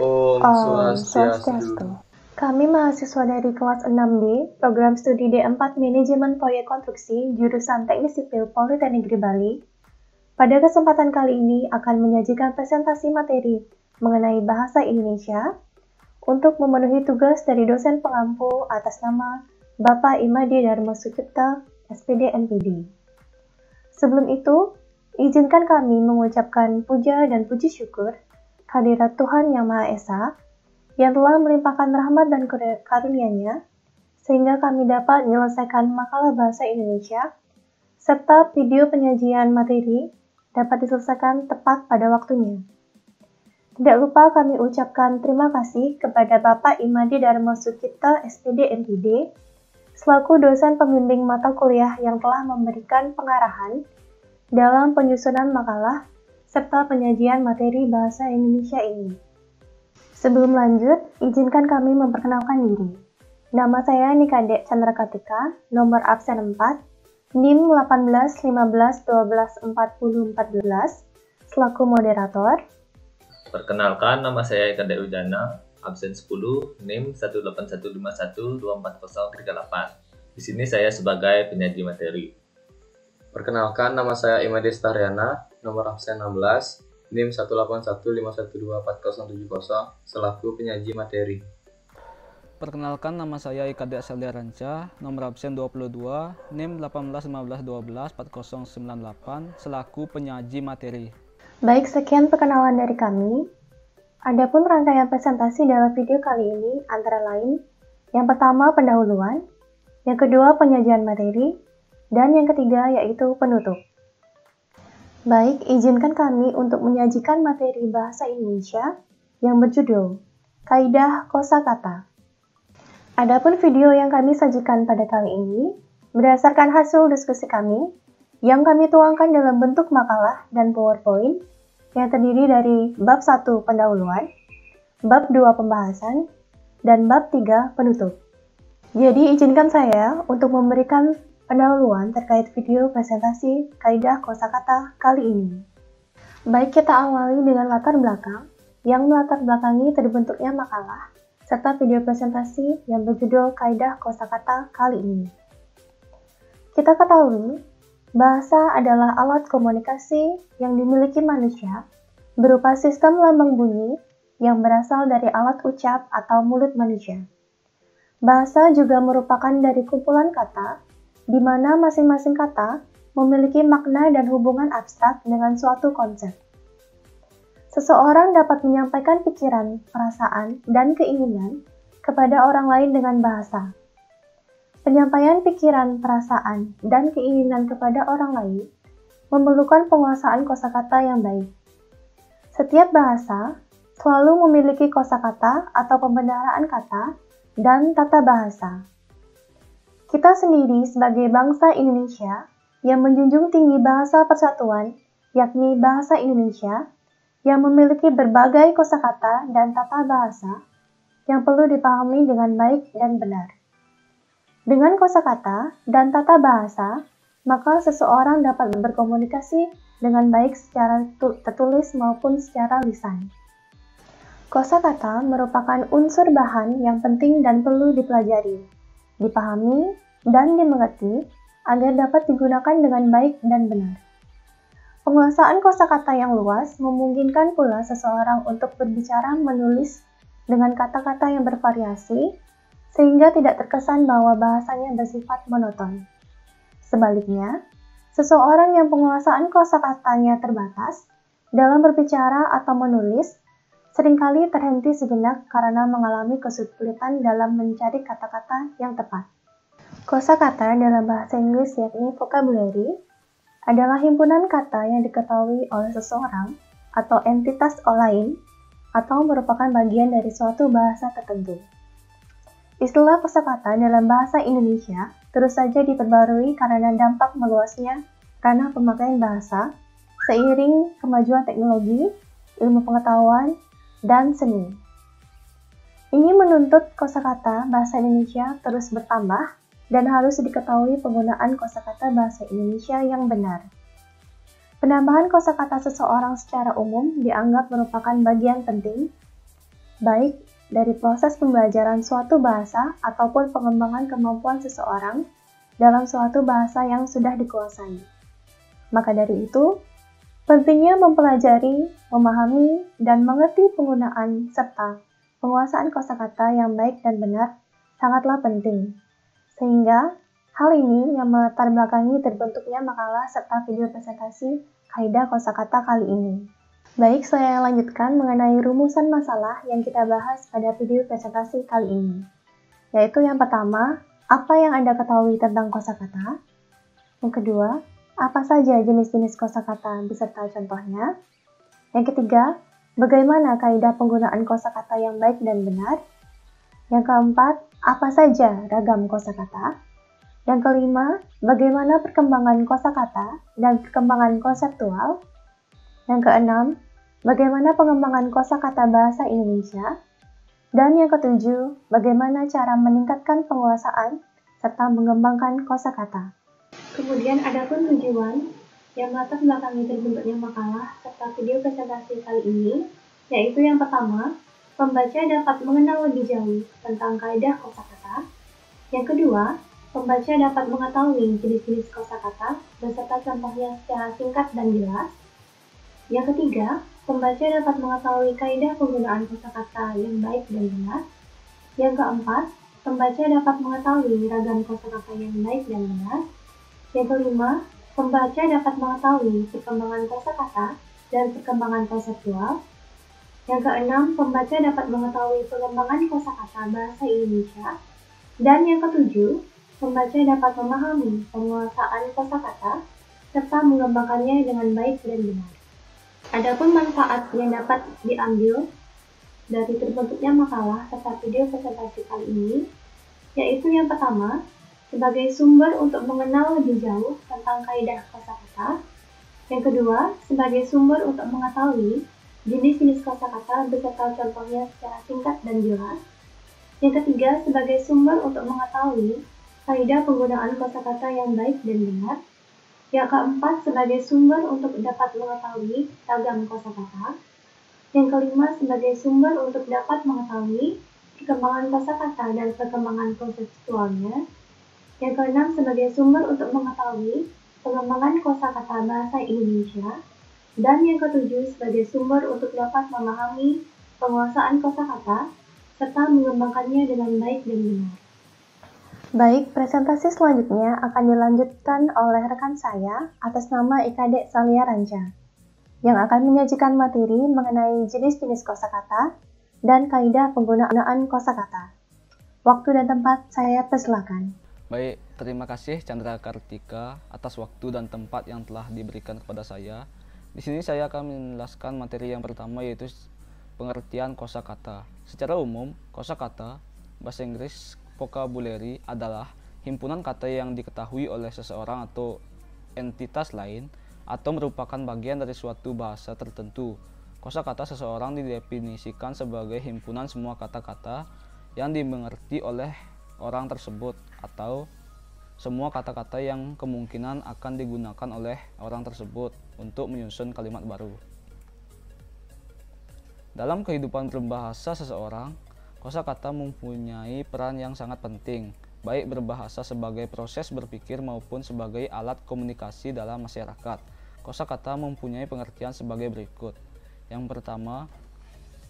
Om Om Swastiastu. Swastiastu. Kami mahasiswa dari kelas 6B, program studi D4 Manajemen Proyek Konstruksi, jurusan Teknik Sipil Politeknik Negeri Bali. Pada kesempatan kali ini akan menyajikan presentasi materi mengenai bahasa Indonesia untuk memenuhi tugas dari dosen pengampu atas nama Bapak Imade Dharma Sucipta, SPD NPD. Sebelum itu, izinkan kami mengucapkan puja dan puji syukur kehadirat Tuhan Yang Maha Esa yang telah melimpahkan rahmat dan karunia-Nya sehingga kami dapat menyelesaikan makalah bahasa Indonesia serta video penyajian materi dapat diselesaikan tepat pada waktunya. Tidak lupa kami ucapkan terima kasih kepada Bapak Imade Dharma Sucipta SPD NPD selaku dosen pembimbing mata kuliah yang telah memberikan pengarahan dalam penyusunan makalah serta penyajian materi bahasa Indonesia ini. Sebelum lanjut, izinkan kami memperkenalkan diri. Nama saya Nikade Chandra Katika, nomor absen 4, NIM 18 15 12 40 14, selaku moderator. Perkenalkan, nama saya Eka Udana, absen 10, NIM 18151244038. Di sini saya sebagai penyaji materi. Perkenalkan, nama saya Imade Staryana, nomor absen 16, NIM 18151244070, selaku penyaji materi. Perkenalkan, nama saya Ikade Asalia Ranca, nomor absen 22, NIM 1815124098, selaku penyaji materi. Baik, sekian perkenalan dari kami. Adapun rangkaian presentasi dalam video kali ini antara lain, yang pertama pendahuluan, yang kedua penyajian materi, dan yang ketiga yaitu penutup. Baik, izinkan kami untuk menyajikan materi bahasa Indonesia yang berjudul Kaidah Kosakata. Adapun video yang kami sajikan pada kali ini berdasarkan hasil diskusi kami yang kami tuangkan dalam bentuk makalah dan PowerPoint yang terdiri dari bab 1 pendahuluan, bab 2 pembahasan, dan bab 3 penutup. Jadi izinkan saya untuk memberikan pendahuluan terkait video presentasi Kaidah Kosakata kali ini. Baik, kita awali dengan latar belakang yang melatar belakangi terbentuknya makalah serta video presentasi yang berjudul Kaidah Kosakata kali ini. Kita ketahui, bahasa adalah alat komunikasi yang dimiliki manusia berupa sistem lambang bunyi yang berasal dari alat ucap atau mulut manusia. Bahasa juga merupakan dari kumpulan kata di mana masing-masing kata memiliki makna dan hubungan abstrak dengan suatu konsep. Seseorang dapat menyampaikan pikiran, perasaan, dan keinginan kepada orang lain dengan bahasa. Penyampaian pikiran, perasaan, dan keinginan kepada orang lain memerlukan penguasaan kosakata yang baik. Setiap bahasa selalu memiliki kosakata atau pembendaharaan kata dan tata bahasa. Kita sendiri sebagai bangsa Indonesia yang menjunjung tinggi bahasa persatuan, yakni bahasa Indonesia, yang memiliki berbagai kosakata dan tata bahasa yang perlu dipahami dengan baik dan benar. Dengan kosakata dan tata bahasa, maka seseorang dapat berkomunikasi dengan baik secara tertulis maupun secara lisan. Kosakata merupakan unsur bahan yang penting dan perlu dipelajari, dipahami, dan dimengerti agar dapat digunakan dengan baik dan benar. Penguasaan kosakata yang luas memungkinkan pula seseorang untuk berbicara menulis dengan kata-kata yang bervariasi sehingga tidak terkesan bahwa bahasanya bersifat monoton. Sebaliknya, seseorang yang penguasaan kosakatanya terbatas dalam berbicara atau menulis seringkali terhenti sejenak karena mengalami kesulitan dalam mencari kata-kata yang tepat. Kosakata dalam bahasa Inggris yakni vocabulary adalah himpunan kata yang diketahui oleh seseorang atau entitas lain atau merupakan bagian dari suatu bahasa tertentu. Istilah kosakata dalam bahasa Indonesia terus saja diperbarui karena dampak meluasnya ranah pemakaian bahasa seiring kemajuan teknologi, ilmu pengetahuan, dan seni. Ini menuntut kosakata bahasa Indonesia terus bertambah dan harus diketahui penggunaan kosakata bahasa Indonesia yang benar. Penambahan kosakata seseorang secara umum dianggap merupakan bagian penting baik dari proses pembelajaran suatu bahasa ataupun pengembangan kemampuan seseorang dalam suatu bahasa yang sudah dikuasai. Maka dari itu, pentingnya mempelajari, memahami, dan mengerti penggunaan serta penguasaan kosakata yang baik dan benar sangatlah penting. Sehingga hal ini yang melatar belakangi terbentuknya makalah serta video presentasi kaidah kosakata kali ini. Baik, saya lanjutkan mengenai rumusan masalah yang kita bahas pada video presentasi kali ini. Yaitu yang pertama, apa yang Anda ketahui tentang kosakata? Yang kedua, apa saja jenis-jenis kosakata beserta contohnya? Yang ketiga, bagaimana kaidah penggunaan kosakata yang baik dan benar? Yang keempat, apa saja ragam kosakata? Yang kelima, bagaimana perkembangan kosakata dan perkembangan konseptual? Yang keenam, bagaimana pengembangan kosakata bahasa Indonesia? Dan yang ketujuh, bagaimana cara meningkatkan penguasaan serta mengembangkan kosakata. Kemudian ada pun tujuan yang melatar belakangi terbentuknya makalah serta video presentasi kali ini, yaitu yang pertama, pembaca dapat mengenal lebih jauh tentang kaidah kosakata. Yang kedua, pembaca dapat mengetahui jenis-jenis kosakata beserta contohnya secara singkat dan jelas. Yang ketiga, pembaca dapat mengetahui kaidah penggunaan kosakata yang baik dan benar. Yang keempat, pembaca dapat mengetahui ragam kosakata yang baik dan benar. Yang kelima, pembaca dapat mengetahui perkembangan kosakata dan perkembangan konseptual. Yang keenam, pembaca dapat mengetahui pengembangan kosakata bahasa Indonesia. Dan yang ketujuh, pembaca dapat memahami penguasaan kosakata serta mengembangkannya dengan baik dan benar. Adapun manfaat yang dapat diambil dari terbentuknya makalah serta video presentasi kali ini, yaitu yang pertama, sebagai sumber untuk mengenal lebih jauh tentang kaidah kosakata. Yang kedua, sebagai sumber untuk mengetahui jenis-jenis kosakata beserta contohnya secara singkat dan jelas. Yang ketiga, sebagai sumber untuk mengetahui kaidah penggunaan kosakata yang baik dan benar. Yang keempat, sebagai sumber untuk dapat mengetahui ragam kosakata. Yang kelima, sebagai sumber untuk dapat mengetahui perkembangan kosakata dan perkembangan konseptualnya. Yang keenam, sebagai sumber untuk mengetahui pengembangan kosakata bahasa Indonesia. Dan yang ketujuh, sebagai sumber untuk dapat memahami penguasaan kosakata serta mengembangkannya dengan baik dan benar. Baik, presentasi selanjutnya akan dilanjutkan oleh rekan saya atas nama IKD Salia Ranca, yang akan menyajikan materi mengenai jenis-jenis kosakata dan kaidah penggunaan kosakata. Waktu dan tempat saya persilakan. Baik, terima kasih Chandra Kartika atas waktu dan tempat yang telah diberikan kepada saya. Di sini saya akan menjelaskan materi yang pertama, yaitu pengertian kosakata. Secara umum, kosakata bahasa Inggris vocabulary adalah himpunan kata yang diketahui oleh seseorang atau entitas lain atau merupakan bagian dari suatu bahasa tertentu. Kosakata seseorang didefinisikan sebagai himpunan semua kata-kata yang dimengerti oleh orang tersebut atau semua kata-kata yang kemungkinan akan digunakan oleh orang tersebut untuk menyusun kalimat baru. Dalam kehidupan berbahasa seseorang, kosakata mempunyai peran yang sangat penting, baik berbahasa sebagai proses berpikir maupun sebagai alat komunikasi dalam masyarakat. Kosakata mempunyai pengertian sebagai berikut. Yang pertama,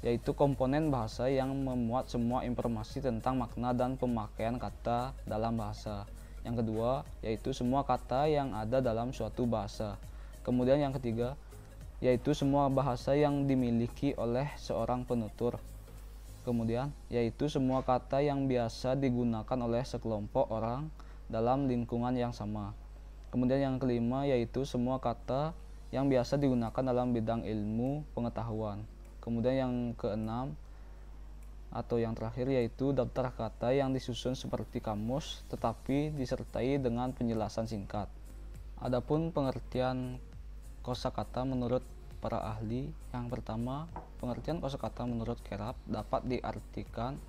yaitu komponen bahasa yang memuat semua informasi tentang makna dan pemakaian kata dalam bahasa. Yang kedua, yaitu semua kata yang ada dalam suatu bahasa. Kemudian yang ketiga, yaitu semua bahasa yang dimiliki oleh seorang penutur. Kemudian, yaitu semua kata yang biasa digunakan oleh sekelompok orang dalam lingkungan yang sama. Kemudian yang kelima, yaitu semua kata yang biasa digunakan dalam bidang ilmu pengetahuan. Kemudian yang keenam, atau yang terakhir, yaitu daftar kata yang disusun seperti kamus, tetapi disertai dengan penjelasan singkat. Adapun pengertian kosakata menurut para ahli, yang pertama, pengertian kosakata menurut Kerap dapat diartikan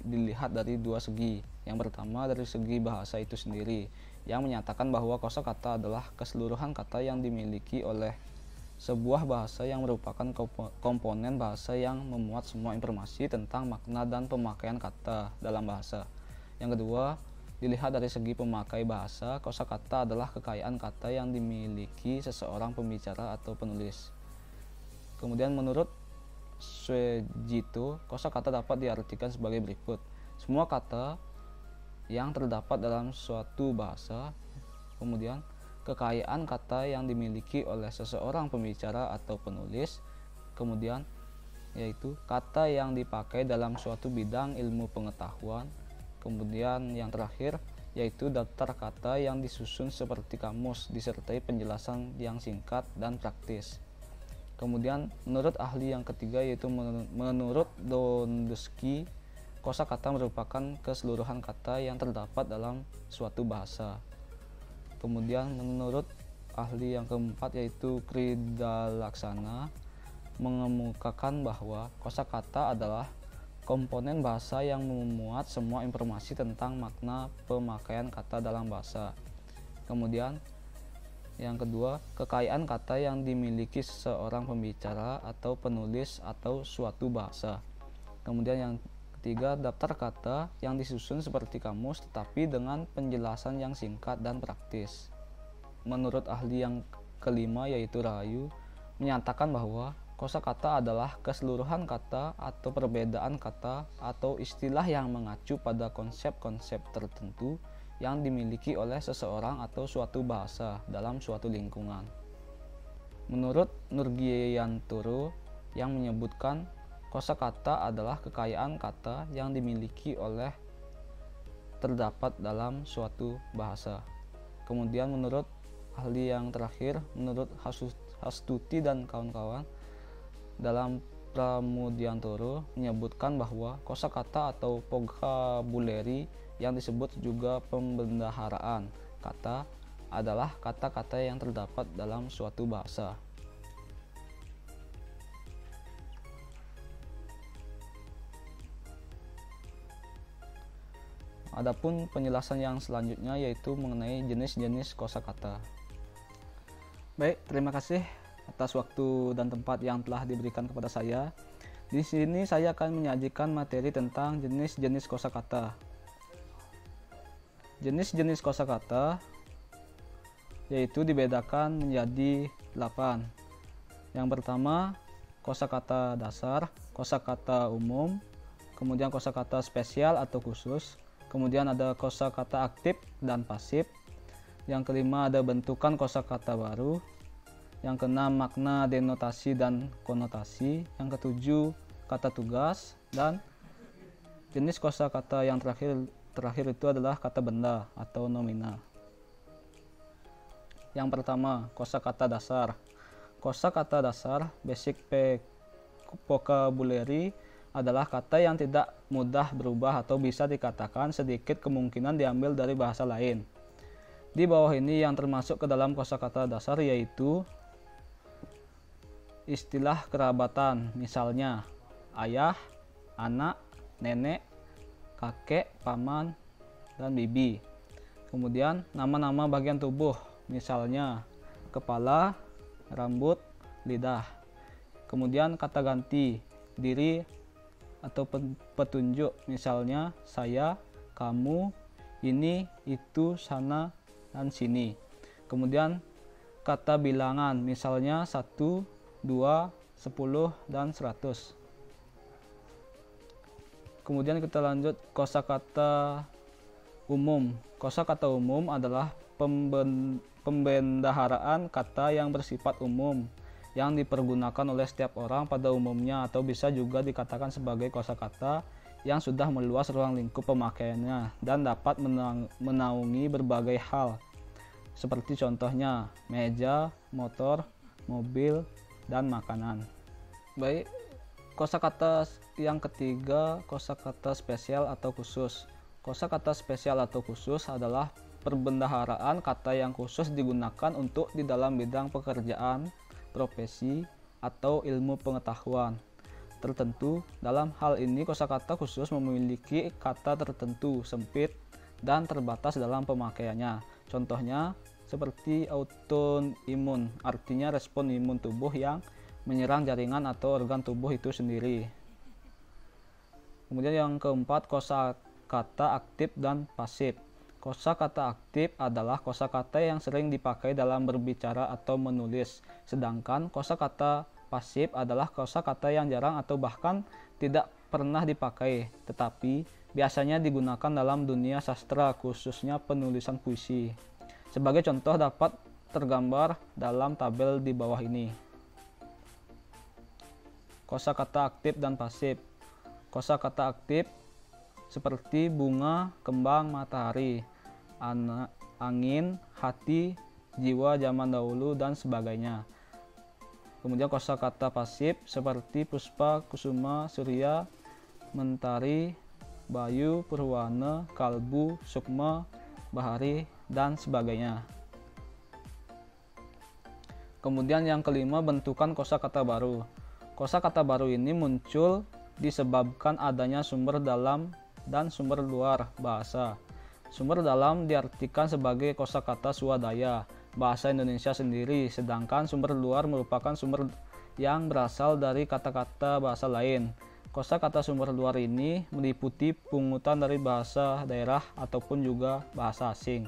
dilihat dari dua segi. Yang pertama, dari segi bahasa itu sendiri, yang menyatakan bahwa kosakata adalah keseluruhan kata yang dimiliki oleh sebuah bahasa yang merupakan komponen bahasa yang memuat semua informasi tentang makna dan pemakaian kata dalam bahasa. Yang kedua, dilihat dari segi pemakai bahasa, kosakata adalah kekayaan kata yang dimiliki seseorang pembicara atau penulis. Kemudian menurut Suejito, kosakata dapat diartikan sebagai berikut. Semua kata yang terdapat dalam suatu bahasa, kemudian kekayaan kata yang dimiliki oleh seseorang pembicara atau penulis, kemudian yaitu kata yang dipakai dalam suatu bidang ilmu pengetahuan, kemudian yang terakhir yaitu daftar kata yang disusun seperti kamus disertai penjelasan yang singkat dan praktis. Kemudian menurut ahli yang ketiga yaitu menurut Dondosky, kosakata merupakan keseluruhan kata yang terdapat dalam suatu bahasa. Kemudian menurut ahli yang keempat yaitu Kridalaksana mengemukakan bahwa kosakata adalah komponen bahasa yang memuat semua informasi tentang makna pemakaian kata dalam bahasa. Kemudian yang kedua, kekayaan kata yang dimiliki seorang pembicara atau penulis atau suatu bahasa. Kemudian yang ketiga, daftar kata yang disusun seperti kamus tetapi dengan penjelasan yang singkat dan praktis. Menurut ahli yang kelima yaitu Rahayu menyatakan bahwa kosakata adalah keseluruhan kata atau perbedaan kata atau istilah yang mengacu pada konsep-konsep tertentu yang dimiliki oleh seseorang atau suatu bahasa dalam suatu lingkungan. Menurut Nurgiantoro yang menyebutkan kosakata adalah kekayaan kata yang dimiliki oleh terdapat dalam suatu bahasa. Kemudian menurut ahli yang terakhir, menurut Hastuti dan kawan-kawan dalam Pramudiantoro menyebutkan bahwa kosakata atau vocabulary yang disebut juga pembendaharaan kata adalah kata-kata yang terdapat dalam suatu bahasa. Adapun penjelasan yang selanjutnya yaitu mengenai jenis-jenis kosakata. Baik, terima kasih atas waktu dan tempat yang telah diberikan kepada saya. Di sini saya akan menyajikan materi tentang jenis-jenis kosakata. Jenis-jenis kosakata yaitu dibedakan menjadi 8. Yang pertama, kosakata dasar, kosakata umum, kemudian kosakata spesial atau khusus. Kemudian ada kosakata aktif dan pasif. Yang kelima ada bentukan kosakata baru. Yang keenam makna, denotasi dan konotasi. Yang ketujuh kata tugas, dan jenis kosakata yang terakhir itu adalah kata benda atau nomina. Yang pertama, kosakata dasar. Kosakata dasar basic vocabulary adalah kata yang tidak mudah berubah atau bisa dikatakan sedikit kemungkinan diambil dari bahasa lain. Di bawah ini yang termasuk ke dalam kosakata dasar yaitu istilah kerabatan, misalnya ayah, anak, nenek, kakek, paman, dan bibi. Kemudian nama-nama bagian tubuh, misalnya kepala, rambut, lidah. Kemudian kata ganti, diri atau petunjuk, misalnya saya, kamu, ini, itu, sana, dan sini. Kemudian kata bilangan, misalnya 1, 2, 10, dan 100. Kemudian kita lanjut kosakata umum. Kosakata umum adalah pembendaharaan kata yang bersifat umum yang dipergunakan oleh setiap orang pada umumnya, atau bisa juga dikatakan sebagai kosakata yang sudah meluas ruang lingkup pemakaiannya dan dapat menaungi berbagai hal, seperti contohnya meja, motor, mobil, dan makanan. Baik, kosakata yang ketiga, kosakata spesial atau khusus. Kosakata spesial atau khusus adalah perbendaharaan kata yang khusus digunakan untuk di dalam bidang pekerjaan, profesi, atau ilmu pengetahuan tertentu. Dalam hal ini kosakata khusus memiliki kata tertentu, sempit, dan terbatas dalam pemakaiannya. Contohnya seperti autoimun, artinya respon imun tubuh yang menyerang jaringan atau organ tubuh itu sendiri. Kemudian yang keempat, kosakata aktif dan pasif. Kosakata aktif adalah kosakata yang sering dipakai dalam berbicara atau menulis, sedangkan kosakata pasif adalah kosakata yang jarang atau bahkan tidak pernah dipakai, tetapi biasanya digunakan dalam dunia sastra, khususnya penulisan puisi. Sebagai contoh dapat tergambar dalam tabel di bawah ini. Kosakata aktif dan pasif. Kosakata aktif seperti bunga, kembang, matahari, angin, hati, jiwa zaman dahulu, dan sebagainya. Kemudian kosakata pasif seperti puspa, kusuma, surya, mentari, bayu, purwana, kalbu, sukma, bahari, dan sebagainya. Kemudian yang kelima, bentukan kosakata baru. Kosakata baru ini muncul disebabkan adanya sumber dalam dan sumber luar bahasa. Sumber dalam diartikan sebagai kosakata swadaya, bahasa Indonesia sendiri, sedangkan sumber luar merupakan sumber yang berasal dari kata-kata bahasa lain. Kosakata sumber luar ini meliputi pungutan dari bahasa daerah ataupun juga bahasa asing.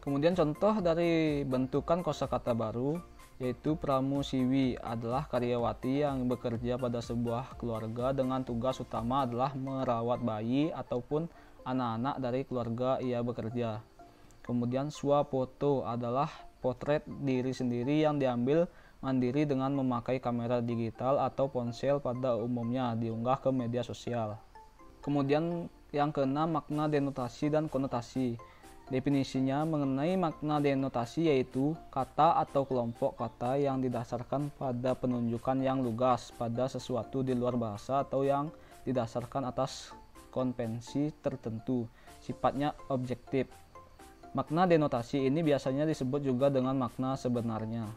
Kemudian contoh dari bentukan kosakata baru yaitu pramusiwi adalah karyawati yang bekerja pada sebuah keluarga dengan tugas utama adalah merawat bayi ataupun anak-anak dari keluarga ia bekerja. Kemudian swapoto adalah potret diri sendiri yang diambil mandiri dengan memakai kamera digital atau ponsel pada umumnya diunggah ke media sosial. Kemudian yang keenam, makna denotasi dan konotasi. Definisinya mengenai makna denotasi yaitu kata atau kelompok kata yang didasarkan pada penunjukan yang lugas pada sesuatu di luar bahasa atau yang didasarkan atas konvensi tertentu, sifatnya objektif. Makna denotasi ini biasanya disebut juga dengan makna sebenarnya.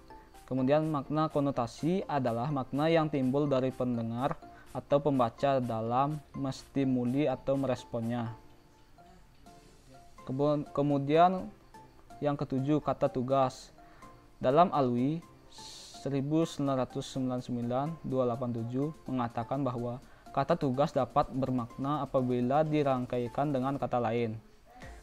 Kemudian makna konotasi adalah makna yang timbul dari pendengar atau pembaca dalam menstimuli atau meresponnya. Kemudian yang ketujuh, kata tugas. Dalam Alwi 1999-287 mengatakan bahwa kata tugas dapat bermakna apabila dirangkaikan dengan kata lain.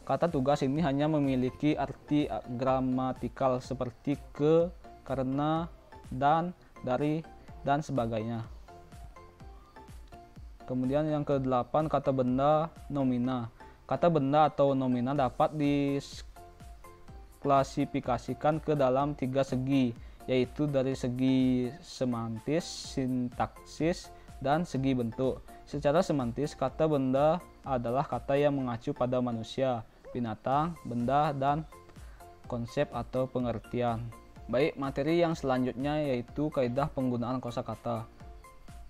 Kata tugas ini hanya memiliki arti gramatikal seperti ke, karena, dan, dari, dan sebagainya. Kemudian yang ke-8, kata benda nomina. Kata benda atau nomina dapat diklasifikasikan ke dalam 3 segi, yaitu dari segi semantis, sintaksis, dan segi bentuk. Secara semantis, kata benda adalah kata yang mengacu pada manusia, binatang, benda, dan konsep atau pengertian. Baik, materi yang selanjutnya yaitu kaidah penggunaan kosakata.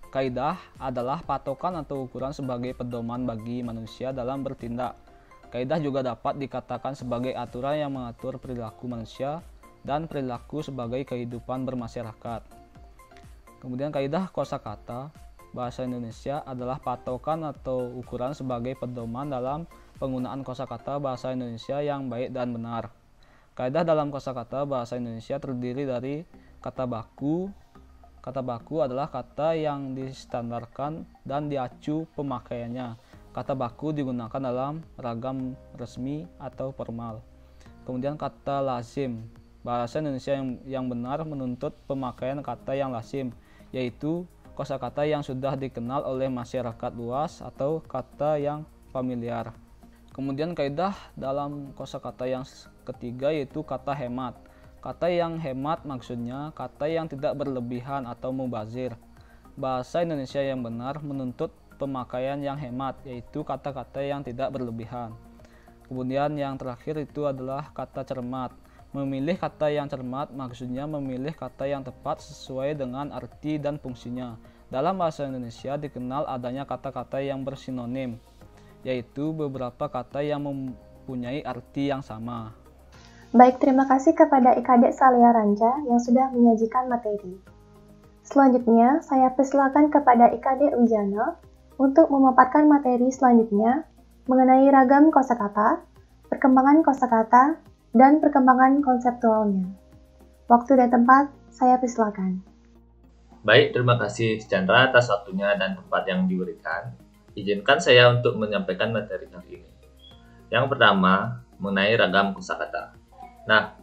Kaidah adalah patokan atau ukuran sebagai pedoman bagi manusia dalam bertindak. Kaidah juga dapat dikatakan sebagai aturan yang mengatur perilaku manusia dan perilaku sebagai kehidupan bermasyarakat. Kemudian kaidah kosakata bahasa Indonesia adalah patokan atau ukuran sebagai pedoman dalam penggunaan kosakata bahasa Indonesia yang baik dan benar. Kaidah dalam kosakata bahasa Indonesia terdiri dari kata baku. Kata baku adalah kata yang distandarkan dan diacu pemakaiannya. Kata baku digunakan dalam ragam resmi atau formal. Kemudian kata lazim. Bahasa Indonesia yang benar menuntut pemakaian kata yang lazim, yaitu kosakata yang sudah dikenal oleh masyarakat luas atau kata yang familiar. Kemudian kaidah dalam kosakata yang ketiga yaitu kata hemat. Kata yang hemat maksudnya kata yang tidak berlebihan atau mubazir. Bahasa Indonesia yang benar menuntut pemakaian yang hemat, yaitu kata-kata yang tidak berlebihan. Kemudian yang terakhir itu adalah kata cermat. Memilih kata yang cermat maksudnya memilih kata yang tepat sesuai dengan arti dan fungsinya. Dalam bahasa Indonesia dikenal adanya kata-kata yang bersinonim, yaitu beberapa kata yang mempunyai arti yang sama. Baik, terima kasih kepada IKD Salia Ranca yang sudah menyajikan materi. Selanjutnya, saya persilakan kepada IKD Wijana untuk memaparkan materi selanjutnya mengenai ragam kosakata, perkembangan kosakata, dan perkembangan konseptualnya. Waktu dan tempat, saya persilakan. Baik, terima kasih Chandra atas waktunya dan tempat yang diberikan. Izinkan saya untuk menyampaikan materi kali ini. Yang pertama, mengenai ragam kosakata. Nah,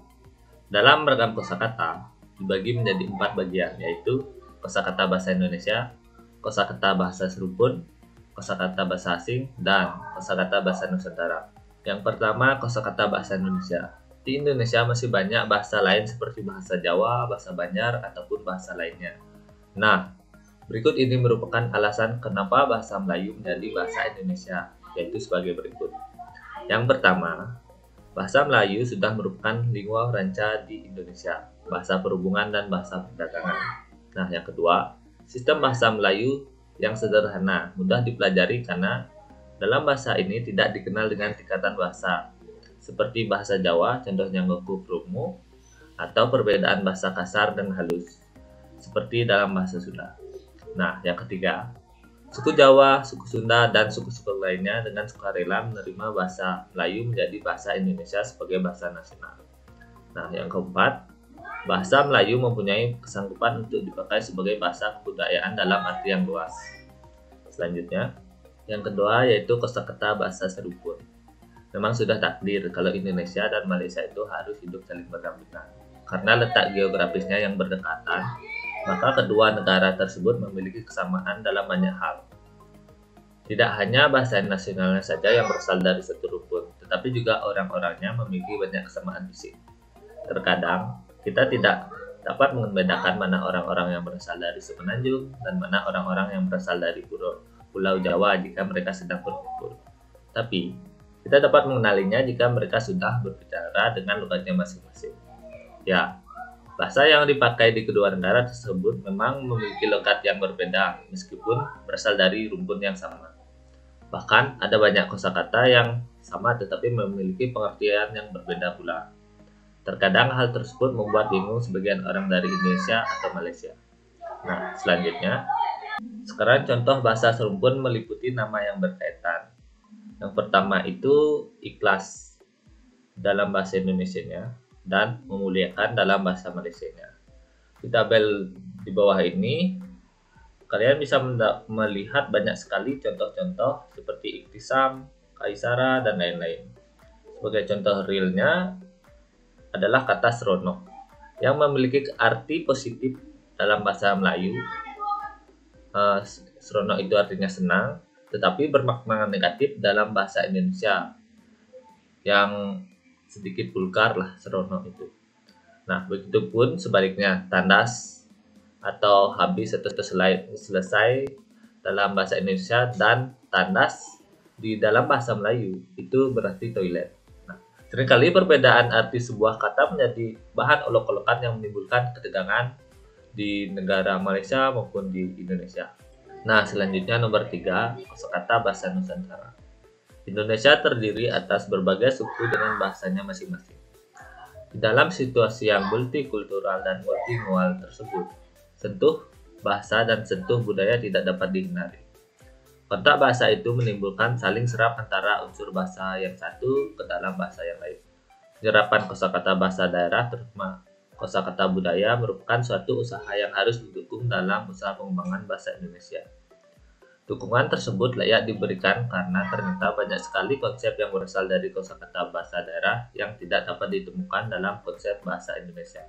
dalam ragam kosakata dibagi menjadi 4 bagian, yaitu kosakata bahasa Indonesia, kosakata bahasa serupun, kosakata bahasa asing, dan kosakata bahasa Nusantara. Yang pertama, kosakata bahasa Indonesia. Di Indonesia masih banyak bahasa lain seperti bahasa Jawa, bahasa Banjar, ataupun bahasa lainnya. Nah, berikut ini merupakan alasan kenapa bahasa Melayu menjadi bahasa Indonesia, yaitu sebagai berikut. Yang pertama, bahasa Melayu sudah merupakan lingua franca di Indonesia, bahasa perhubungan dan bahasa perdagangan. Nah, yang kedua, sistem bahasa Melayu yang sederhana, mudah dipelajari karena dalam bahasa ini tidak dikenal dengan tingkatan bahasa, seperti bahasa Jawa, contohnya ngoko kromo, atau perbedaan bahasa kasar dan halus, seperti dalam bahasa Sunda. Nah, yang ketiga, suku Jawa, suku Sunda, dan suku-suku lainnya dengan sukarela menerima bahasa Melayu menjadi bahasa Indonesia sebagai bahasa nasional. Nah, yang keempat, bahasa Melayu mempunyai kesanggupan untuk dipakai sebagai bahasa kebudayaan dalam arti yang luas. Selanjutnya, yang kedua yaitu kosakata bahasa serupun. Memang sudah takdir kalau Indonesia dan Malaysia itu harus hidup saling berdampingan. Karena letak geografisnya yang berdekatan, maka kedua negara tersebut memiliki kesamaan dalam banyak hal. Tidak hanya bahasa nasionalnya saja yang berasal dari satu rukun, tetapi juga orang-orangnya memiliki banyak kesamaan fisik. Terkadang, kita tidak dapat membedakan mana orang-orang yang berasal dari Semenanjung dan mana orang-orang yang berasal dari Pulau Jawa jika mereka sedang berkumpul. Tapi, kita dapat mengenalinya jika mereka sudah berbicara dengan logatnya masing-masing. Ya, bahasa yang dipakai di kedua negara tersebut memang memiliki logat yang berbeda meskipun berasal dari rumpun yang sama. Bahkan ada banyak kosakata yang sama tetapi memiliki pengertian yang berbeda pula. Terkadang hal tersebut membuat bingung sebagian orang dari Indonesia atau Malaysia. Nah, selanjutnya, sekarang contoh bahasa serupun meliputi nama yang berkaitan. Yang pertama itu ikhlas dalam bahasa Indonesianya dan memuliakan dalam bahasa Malaysianya. Di tabel di bawah ini, kalian bisa melihat banyak sekali contoh-contoh seperti iktisam, kaisara, dan lain-lain. Sebagai contoh realnya adalah kata seronok yang memiliki arti positif dalam bahasa Melayu. Seronok itu artinya senang, tetapi bermakna negatif dalam bahasa Indonesia yang sedikit vulgar lah seronok itu. Nah, begitupun sebaliknya, tandas atau habis atau selesai dalam bahasa Indonesia dan tandas di dalam bahasa Melayu itu berarti toilet. Nah, seringkali perbedaan arti sebuah kata menjadi bahan olok-olokan yang menimbulkan ketegangan di negara Malaysia maupun di Indonesia. Nah, selanjutnya nomor 3, kosakata bahasa Nusantara. Indonesia terdiri atas berbagai suku dengan bahasanya masing-masing. Di dalam situasi yang multikultural dan multilingual tersebut, sentuh bahasa dan sentuh budaya tidak dapat dihindari. Kontak bahasa itu menimbulkan saling serap antara unsur bahasa yang satu ke dalam bahasa yang lain. Penyerapan kosakata bahasa daerah, terutama kosakata budaya, merupakan suatu usaha yang harus didukung dalam usaha pengembangan bahasa Indonesia. Dukungan tersebut layak diberikan karena ternyata banyak sekali konsep yang berasal dari kosakata bahasa daerah yang tidak dapat ditemukan dalam konsep bahasa Indonesia.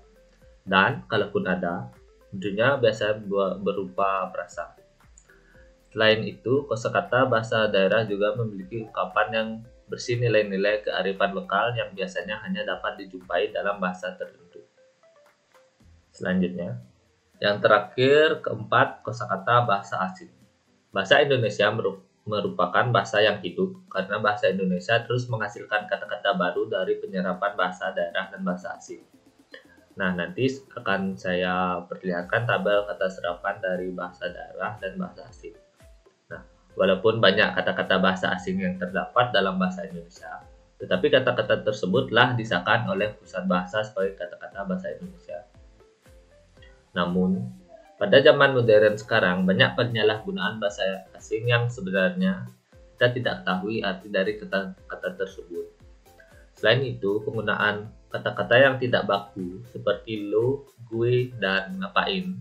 Dan kalaupun ada, tentunya biasa berupa frasa. Selain itu, kosakata bahasa daerah juga memiliki ungkapan yang bersih nilai-nilai kearifan lokal yang biasanya hanya dapat dijumpai dalam bahasa tertentu. Selanjutnya, yang terakhir, keempat, kosakata bahasa asing. Bahasa Indonesia merupakan bahasa yang hidup karena bahasa Indonesia terus menghasilkan kata-kata baru dari penyerapan bahasa daerah dan bahasa asing. Nah, nanti akan saya perlihatkan tabel kata serapan dari bahasa daerah dan bahasa asing. Nah, walaupun banyak kata-kata bahasa asing yang terdapat dalam bahasa Indonesia, tetapi kata-kata tersebutlah disahkan oleh pusat bahasa sebagai kata-kata bahasa Indonesia. Namun, pada zaman modern sekarang, banyak penyalahgunaan bahasa asing yang sebenarnya kita tidak ketahui arti dari kata-kata tersebut. Selain itu, penggunaan kata-kata yang tidak baku seperti lo, gue, dan ngapain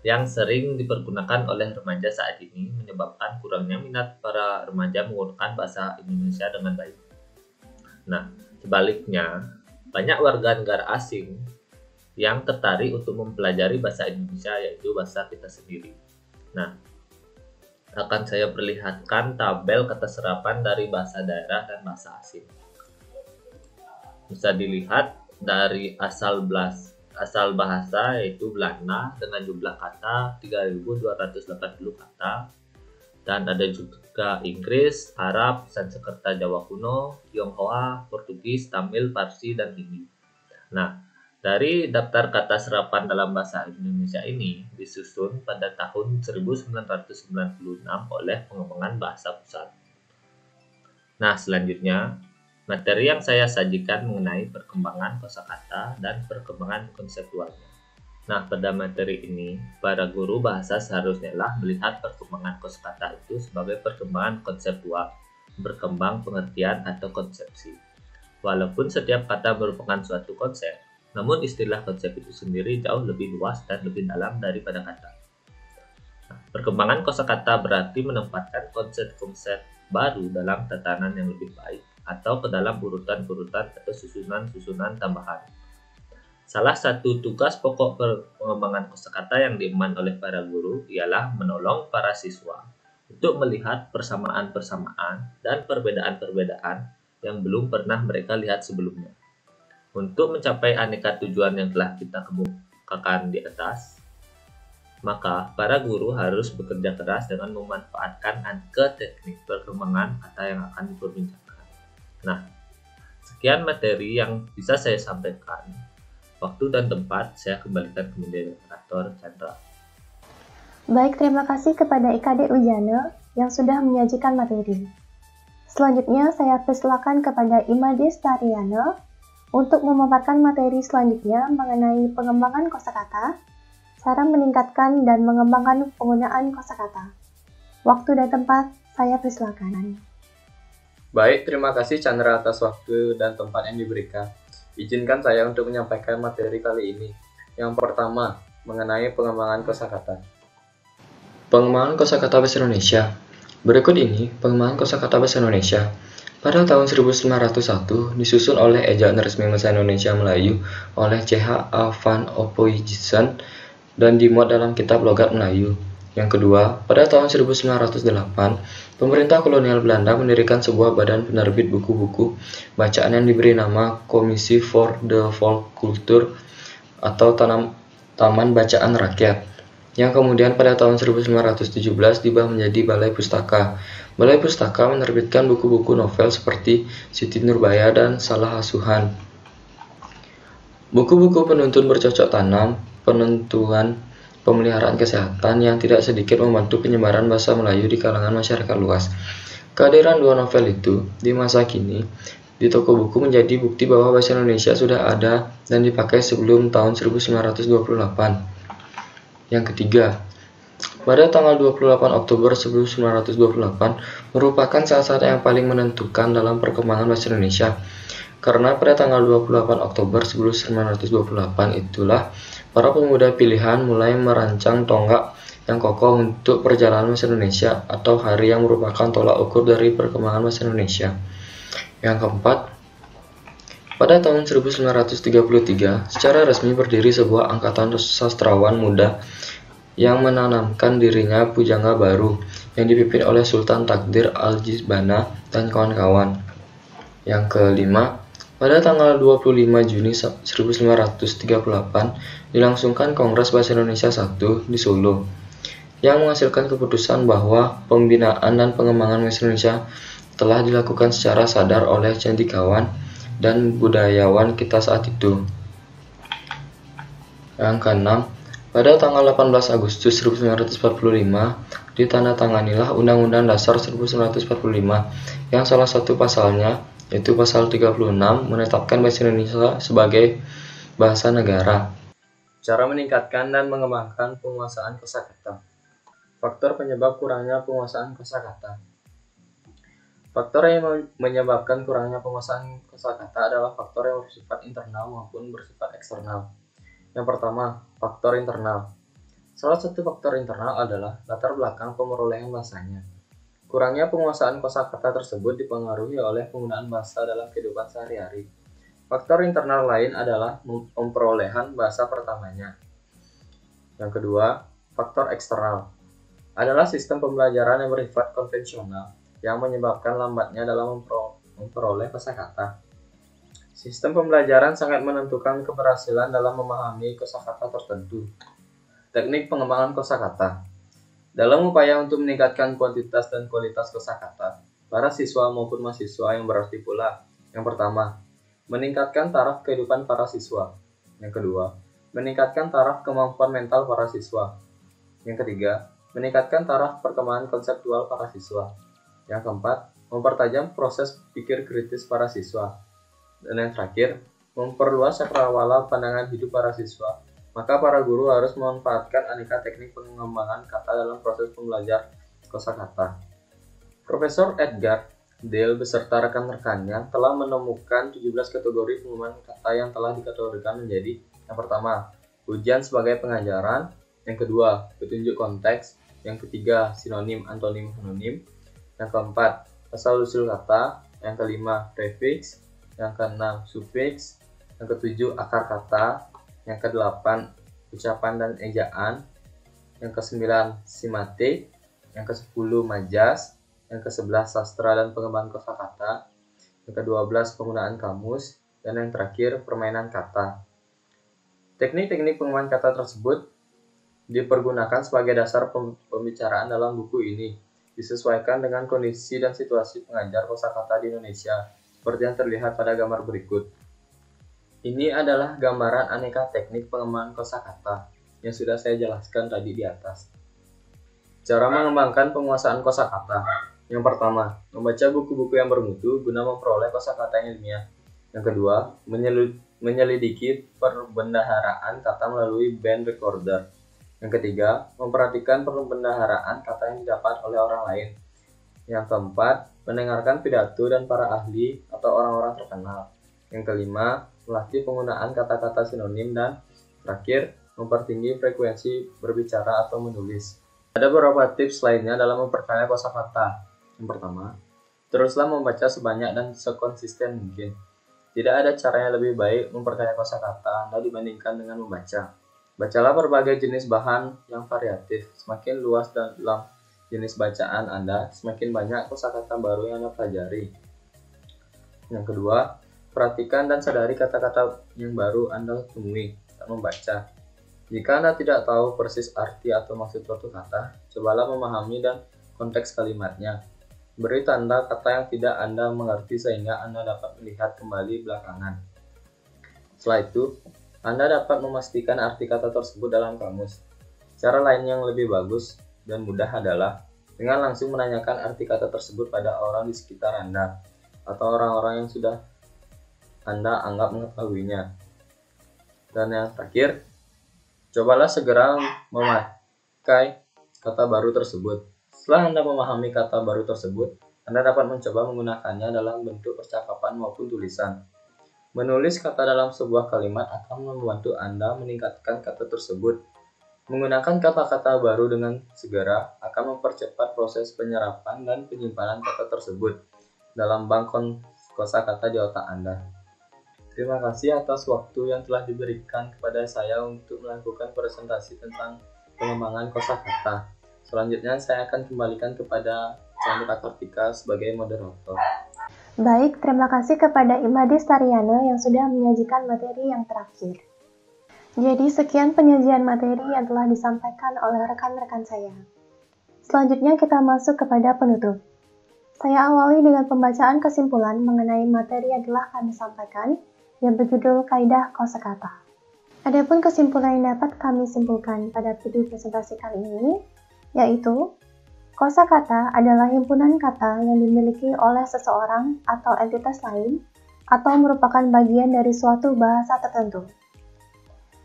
yang sering dipergunakan oleh remaja saat ini menyebabkan kurangnya minat para remaja menggunakan bahasa Indonesia dengan baik. Nah, sebaliknya, banyak warga negara asing yang tertarik untuk mempelajari bahasa Indonesia, yaitu bahasa kita sendiri. Nah, akan saya perlihatkan tabel kata serapan dari bahasa daerah dan bahasa asing. Bisa dilihat dari asal bahasa, yaitu Belanda dengan jumlah kata 3.280 kata, dan ada juga Inggris, Arab, Sanskerta Jawa kuno, Tionghoa, Portugis, Tamil, Parsi, dan Hindi. Nah, dari daftar kata serapan dalam bahasa Indonesia ini disusun pada tahun 1996 oleh pengembangan bahasa pusat. Nah, selanjutnya materi yang saya sajikan mengenai perkembangan kosakata dan perkembangan konseptualnya. Nah, pada materi ini, para guru bahasa seharusnya melihat perkembangan kosakata itu sebagai perkembangan konseptual, berkembang pengertian atau konsepsi. Walaupun setiap kata merupakan suatu konsep, namun istilah konsep itu sendiri jauh lebih luas dan lebih dalam daripada kata. Nah, perkembangan kosakata berarti menempatkan konsep-konsep baru dalam tatanan yang lebih baik atau ke dalam urutan-urutan atau susunan-susunan tambahan. Salah satu tugas pokok pengembangan kosakata yang diemban oleh para guru ialah menolong para siswa untuk melihat persamaan-persamaan dan perbedaan-perbedaan yang belum pernah mereka lihat sebelumnya. Untuk mencapai aneka tujuan yang telah kita kemukakan di atas, maka para guru harus bekerja keras dengan memanfaatkan aneka teknik perkembangan kata yang akan diperbincangkan. Nah, sekian materi yang bisa saya sampaikan. Waktu dan tempat saya kembalikan ke moderator Chandra. Baik, terima kasih kepada IKD Ujana yang sudah menyajikan materi. Selanjutnya, saya persilakan kepada Imadis Tariana untuk memaparkan materi selanjutnya mengenai pengembangan kosakata, cara meningkatkan dan mengembangkan penggunaan kosakata. Waktu dan tempat, saya persilakan. Baik, terima kasih Chandra atas waktu dan tempat yang diberikan. Izinkan saya untuk menyampaikan materi kali ini. Yang pertama, mengenai pengembangan kosakata. Pengembangan kosakata bahasa Indonesia. Berikut ini pengembangan kosakata bahasa Indonesia. Pada tahun 1901 disusun oleh Ejaan Resmi Bahasa Indonesia Melayu oleh C.H. A. van Ophuijsen dan dimuat dalam Kitab Logat Melayu. Yang kedua, pada tahun 1908, pemerintah kolonial Belanda mendirikan sebuah badan penerbit buku-buku bacaan yang diberi nama Kommissie voor de Volkscultuur atau Taman Bacaan Rakyat, yang kemudian pada tahun 1917 diubah menjadi Balai Pustaka. Balai Pustaka menerbitkan buku-buku novel seperti Siti Nurbaya dan Salah Asuhan. Buku-buku penuntun bercocok tanam, penentuan pemeliharaan kesehatan yang tidak sedikit membantu penyebaran bahasa Melayu di kalangan masyarakat luas. Kehadiran dua novel itu di masa kini di toko buku menjadi bukti bahwa bahasa Indonesia sudah ada dan dipakai sebelum tahun 1928. Yang ketiga, pada tanggal 28 Oktober 1928 merupakan saat-saat yang paling menentukan dalam perkembangan bahasa Indonesia. Karena pada tanggal 28 Oktober 1928 itulah para pemuda pilihan mulai merancang tonggak yang kokoh untuk perjalanan bahasa Indonesia atau hari yang merupakan tolak ukur dari perkembangan bahasa Indonesia. Yang keempat, pada tahun 1933 secara resmi berdiri sebuah angkatan sastrawan muda yang menanamkan dirinya pujangga baru yang dipimpin oleh Sultan Takdir Al-Jizbana dan kawan-kawan. Yang kelima, pada tanggal 25 Juni 1938 dilangsungkan Kongres Bahasa Indonesia I di Solo yang menghasilkan keputusan bahwa pembinaan dan pengembangan bahasa Indonesia telah dilakukan secara sadar oleh cendikawan dan budayawan kita saat itu. Yang keenam, pada tanggal 18 Agustus 1945 ditandatanganilah Undang-Undang Dasar 1945 yang salah satu pasalnya, yaitu pasal 36, menetapkan bahasa Indonesia sebagai bahasa negara. Cara meningkatkan dan mengembangkan penguasaan kosakata. Faktor penyebab kurangnya penguasaan kosakata. Faktor yang menyebabkan kurangnya penguasaan kosakata adalah faktor yang bersifat internal maupun bersifat eksternal. Yang pertama, faktor internal. Salah satu faktor internal adalah latar belakang pemerolehan bahasanya. Kurangnya penguasaan kosakata tersebut dipengaruhi oleh penggunaan bahasa dalam kehidupan sehari-hari. Faktor internal lain adalah pemerolehan bahasa pertamanya. Yang kedua, faktor eksternal adalah sistem pembelajaran yang bersifat konvensional yang menyebabkan lambatnya dalam memperoleh kosakata. Sistem pembelajaran sangat menentukan keberhasilan dalam memahami kosakata tertentu. Teknik pengembangan kosakata. Dalam upaya untuk meningkatkan kuantitas dan kualitas kosakata, para siswa maupun mahasiswa yang berarti pula. Yang pertama, meningkatkan taraf kehidupan para siswa. Yang kedua, meningkatkan taraf kemampuan mental para siswa. Yang ketiga, meningkatkan taraf perkembangan konseptual para siswa. Yang keempat, mempertajam proses pikir kritis para siswa. Dan yang terakhir, memperluas cakrawala pandangan hidup para siswa. Maka para guru harus memanfaatkan aneka teknik pengembangan kata dalam proses pembelajar kosakata. Profesor Edgar Dale beserta rekan-rekannya telah menemukan 17 kategori pengembangan kata yang telah dikategorikan menjadi: yang pertama, ujian sebagai pengajaran; yang kedua, petunjuk konteks; yang ketiga, sinonim, antonim, homonim; yang keempat, asal-usul kata; yang kelima, prefix; yang keenam, sufiks; yang ketujuh, akar kata; yang kedelapan, ucapan dan ejaan; yang kesembilan, simatik; yang kesepuluh, majas; yang kesebelas, sastra dan pengembangan kosakata; yang kedua-belas, penggunaan kamus; dan yang terakhir, permainan kata. Teknik-teknik pengembangan kata tersebut dipergunakan sebagai dasar pembicaraan dalam buku ini, disesuaikan dengan kondisi dan situasi pengajar kosakata di Indonesia, seperti yang terlihat pada gambar berikut. Ini adalah gambaran aneka teknik pengembangan kosakata yang sudah saya jelaskan tadi di atas. Cara mengembangkan penguasaan kosakata. Yang pertama, membaca buku-buku yang bermutu guna memperoleh kosakata yang ilmiah. Yang kedua, menyelidiki perbendaharaan kata melalui band recorder. Yang ketiga, memperhatikan perbendaharaan kata yang didapat oleh orang lain. Yang keempat, mendengarkan pidato dan para ahli atau orang-orang terkenal. Yang kelima, melatih penggunaan kata-kata sinonim, dan terakhir, mempertinggi frekuensi berbicara atau menulis. Ada beberapa tips lainnya dalam memperkaya kosakata. Yang pertama, teruslah membaca sebanyak dan sekonsisten mungkin. Tidak ada cara yang lebih baik memperkaya kosakata Anda dibandingkan dengan membaca. Bacalah berbagai jenis bahan yang variatif. Semakin luas dalam jenis bacaan Anda, semakin banyak kosakata baru yang Anda pelajari. Yang kedua, perhatikan dan sadari kata-kata yang baru Anda temui saat membaca. Jika Anda tidak tahu persis arti atau maksud suatu kata, cobalah memahami dan konteks kalimatnya. Beri tanda kata yang tidak Anda mengerti sehingga Anda dapat melihat kembali belakangan. Setelah itu, Anda dapat memastikan arti kata tersebut dalam kamus. Cara lain yang lebih bagus dan mudah adalah dengan langsung menanyakan arti kata tersebut pada orang di sekitar Anda atau orang-orang yang sudah Anda anggap mengetahuinya. Dan yang terakhir, cobalah segera memakai kata baru tersebut. Setelah Anda memahami kata baru tersebut, Anda dapat mencoba menggunakannya dalam bentuk percakapan maupun tulisan. Menulis kata dalam sebuah kalimat akan membantu Anda meningkatkan kata tersebut. Menggunakan kata-kata baru dengan segera akan mempercepat proses penyerapan dan penyimpanan kata tersebut dalam bank kosakata di otak Anda. Terima kasih atas waktu yang telah diberikan kepada saya untuk melakukan presentasi tentang pengembangan kosakata. Selanjutnya saya akan kembalikan kepada Chandra Kartika sebagai moderator. Baik, terima kasih kepada Imadi Staryana yang sudah menyajikan materi yang terakhir. Jadi sekian penyajian materi yang telah disampaikan oleh rekan-rekan saya. Selanjutnya kita masuk kepada penutup. Saya awali dengan pembacaan kesimpulan mengenai materi yang telah kami sampaikan yang berjudul Kaidah Kosakata. Adapun kesimpulan yang dapat kami simpulkan pada video presentasi kali ini, yaitu kosakata adalah himpunan kata yang dimiliki oleh seseorang atau entitas lain atau merupakan bagian dari suatu bahasa tertentu.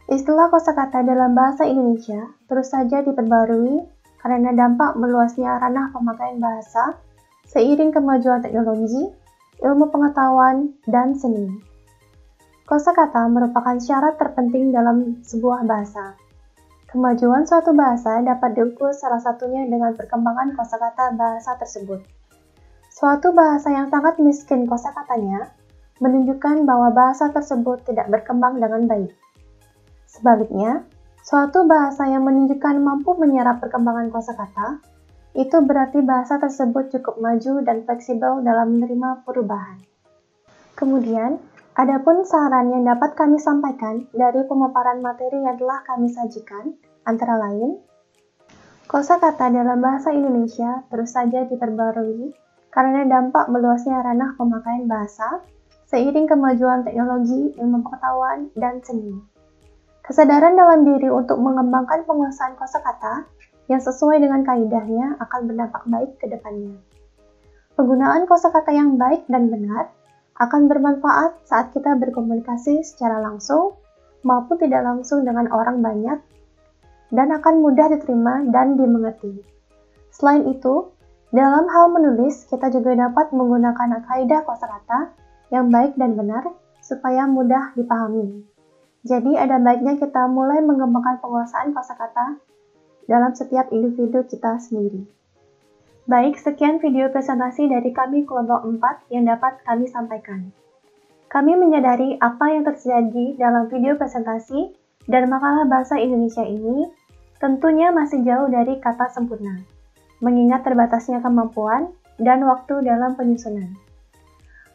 Istilah kosakata dalam bahasa Indonesia terus saja diperbarui karena dampak meluasnya ranah pemakaian bahasa seiring kemajuan teknologi, ilmu pengetahuan, dan seni. Kosakata merupakan syarat terpenting dalam sebuah bahasa. Kemajuan suatu bahasa dapat diukur salah satunya dengan perkembangan kosakata bahasa tersebut. Suatu bahasa yang sangat miskin kosakatanya menunjukkan bahwa bahasa tersebut tidak berkembang dengan baik. Sebaliknya, suatu bahasa yang menunjukkan mampu menyerap perkembangan kosakata, itu berarti bahasa tersebut cukup maju dan fleksibel dalam menerima perubahan. Kemudian, adapun saran yang dapat kami sampaikan dari pemaparan materi yang telah kami sajikan, antara lain, kosakata dalam bahasa Indonesia terus saja diperbarui karena dampak meluasnya ranah pemakaian bahasa seiring kemajuan teknologi, ilmu pengetahuan, dan seni. Kesadaran dalam diri untuk mengembangkan penguasaan kosakata yang sesuai dengan kaidahnya akan berdampak baik ke depannya. Penggunaan kosakata yang baik dan benar akan bermanfaat saat kita berkomunikasi secara langsung maupun tidak langsung dengan orang banyak dan akan mudah diterima dan dimengerti. Selain itu, dalam hal menulis kita juga dapat menggunakan kaidah kosakata yang baik dan benar supaya mudah dipahami. Jadi ada baiknya kita mulai mengembangkan penguasaan kosakata dalam setiap individu kita sendiri. Baik, sekian video presentasi dari kami kelompok 4 yang dapat kami sampaikan. Kami menyadari apa yang terjadi dalam video presentasi dan makalah bahasa Indonesia ini tentunya masih jauh dari kata sempurna, mengingat terbatasnya kemampuan dan waktu dalam penyusunan.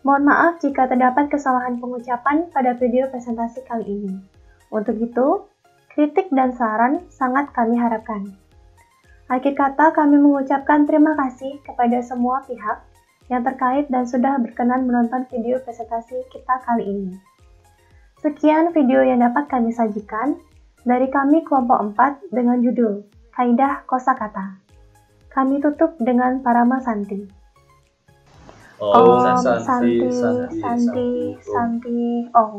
Mohon maaf jika terdapat kesalahan pengucapan pada video presentasi kali ini. Untuk itu, kritik dan saran sangat kami harapkan. Akhir kata, kami mengucapkan terima kasih kepada semua pihak yang terkait dan sudah berkenan menonton video presentasi kita kali ini. Sekian video yang dapat kami sajikan dari kami kelompok 4 dengan judul Kaidah Kosakata. Kami tutup dengan Parama Santi. Om Santi Santi Santi Om.